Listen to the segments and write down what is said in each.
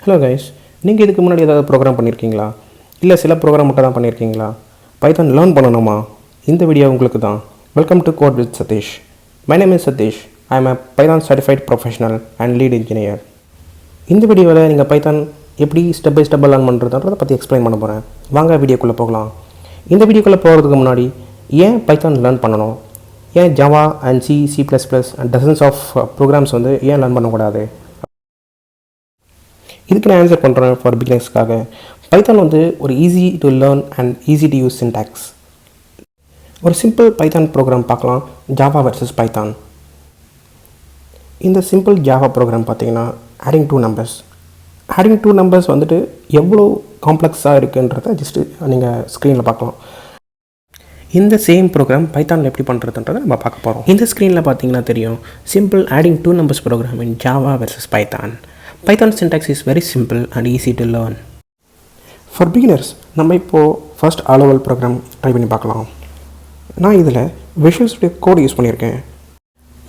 Hello guys, நீங்கள் இதுக்கு முன்னாடி ஏதாவது ப்ரோக்ராம் பண்ணியிருக்கீங்களா? இல்லை சில ப்ரோக்ராம் மட்டும் தான் பண்ணியிருக்கீங்களா? பைத்தான் லேர்ன் பண்ணணுமா? இந்த வீடியோ உங்களுக்கு தான். Welcome to Code with Sathish. My name is Sathish. I am a Python certified professional and lead engineer. இந்த வீடியோவில் நீங்கள் பைத்தான் எப்படி ஸ்டெப் பை ஸ்டெப்பாக லேர்ன் பண்ணுறதுன்றதை பற்றி எக்ஸ்பிளைன் பண்ண போகிறேன். வாங்க வீடியோக்குள்ளே போகலாம். இந்த வீடியோக்குள்ளே போகிறதுக்கு முன்னாடி ஏன் பைத்தான் லேர்ன் பண்ணணும், ஏன் Java and C++ and dozens of programs ஏன் லேர்ன் பண்ணக்கூடாது, இதுக்கு நான் ஆன்சர் பண்ணுறேன் ஃபார் பிகினர்ஸ்க்காக. பைத்தான் ஒரு easy to learn and easy to use syntax. ஒரு சிம்பிள் பைத்தான் ப்ரோக்ராம் பார்க்கலாம், ஜாவா வர்சஸ் பைத்தான். இந்த சிம்பிள் ஜாவா ப்ரோக்ராம் பார்த்தீங்கன்னா ஆடிங் டூ நம்பர்ஸ் எவ்வளோ காம்ப்ளெக்ஸாக இருக்குன்றதை ஜஸ்ட்டு நீங்கள் ஸ்க்ரீனில் பார்க்கலாம். இந்த சேம் ப்ரோக்ராம் பைத்தானில் எப்படி பண்ணுறதுன்றதை நம்ம பார்க்க போகிறோம். இந்த ஸ்க்ரீனில் பார்த்தீங்கன்னா தெரியும், simple adding two numbers program in Java versus Python. Python syntax is very simple and easy to learn. For beginners, நம்ம இப்போது ஃபர்ஸ்ட் ஆல் ப்ரோக்ராம் ட்ரை பண்ணி பார்க்கலாம். நான் இதில் Visual Studio Code யூஸ் பண்ணியிருக்கேன்.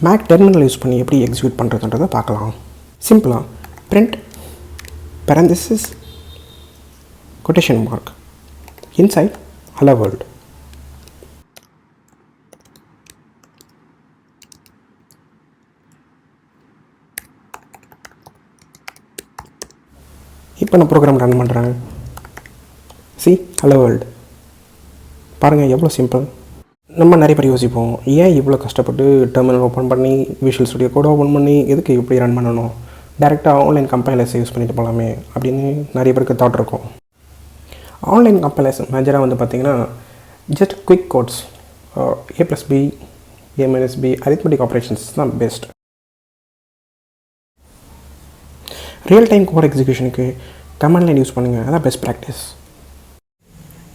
மேக் டெர்மினல் யூஸ் பண்ணி எப்படி execute பண்ணுறதுன்றதை பார்க்கலாம். சிம்பிளாக print parenthesis quotation mark inside hello world. இப்போ நான் ப்ரோக்ராம் ரன் பண்ணுறேன். ஹலோ வேர்ல்டு பாருங்கள் எவ்வளோ சிம்பிள். நம்ம நிறைய பேர் யோசிப்போம், ஏன் இவ்வளோ கஷ்டப்பட்டு டெர்மினல் ஓப்பன் பண்ணி விஷுவல் ஸ்டுடியோ கோட் ஓப்பன் பண்ணி எதுக்கு இப்படி ரன் பண்ணணும், டேரெக்டாக ஆன்லைன் கம்பைலர்ஸ் யூஸ் பண்ணிட்டு போகலாமே அப்படின்னு நிறைய பேருக்கு தாட் இருக்கும். ஆன்லைன் கம்பைலர்ஸ் மேஜராக பார்த்திங்கன்னா just quick codes, A+B A-B arithmetic operations தான் பெஸ்ட். ரியல் டைம் கோட் எக்ஸிக்யூஷனுக்கு கமாண்ட் லைன் யூஸ் பண்ணுங்கள், அதான் பெஸ்ட் ப்ராக்டிஸ்.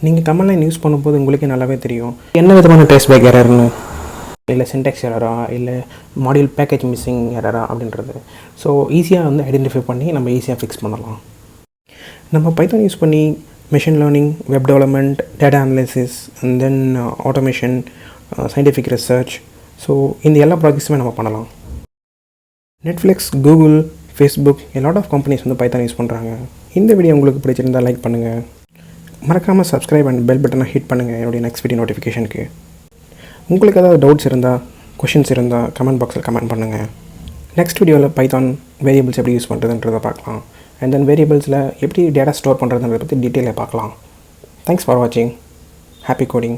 நீங்கள் கமாண்ட் லைன் யூஸ் பண்ணும்போது உங்களுக்கே நல்லாவே தெரியும் என்ன விதமான ட்ரேஸ் பேக் எரர்னு, இல்லை சின்டெக்ஸ் எரரா, இல்லை மாடியூல் பேக்கேஜ் மிஸ்ஸிங் எரரா அப்படின்றது. ஸோ ஈஸியாக ஐடென்டிஃபை பண்ணி நம்ம ஈஸியாக ஃபிக்ஸ் பண்ணலாம். நம்ம பைத்தான் யூஸ் பண்ணி machine learning, web development, data analysis and then automation, scientific research, so இந்த எல்லா ப்ராஜெக்ட்ஸுமே நம்ம பண்ணலாம். Netflix, Google, Facebook lot of companies Python use பண்ணுறாங்க. இந்த வீடியோ உங்களுக்கு பிடிச்சிருந்தால் லைக் பண்ணுங்கள், மறக்காமல் சப்ஸ்கிரைப் அண்ட் பெல் பட்டனை ஹிட் பண்ணுங்கள் என்னுடைய நெக்ஸ்ட் வீடியோ நோட்டிஃபிகேஷனுக்கு. உங்களுக்கு ஏதாவது டவுட்ஸ் இருந்தால், கொஷின்ஸ் இருந்தால் கமெண்ட் பாக்ஸில் கமெண்ட் பண்ணுங்கள். நெக்ஸ்ட் வீடியோவில் பைத்தான் வேரியபிள்ஸ் எப்படி யூஸ் பண்ணுறதுன்றதை பார்க்கலாம். அண்ட் தென் வேரியபிள்ஸில் எப்படி டேட்டா ஸ்டோர் பண்ணுறதுன்றதை பற்றி டீட்டெயிலாக பார்க்கலாம். தேங்க்ஸ் ஃபார் வாட்சிங். Happy coding.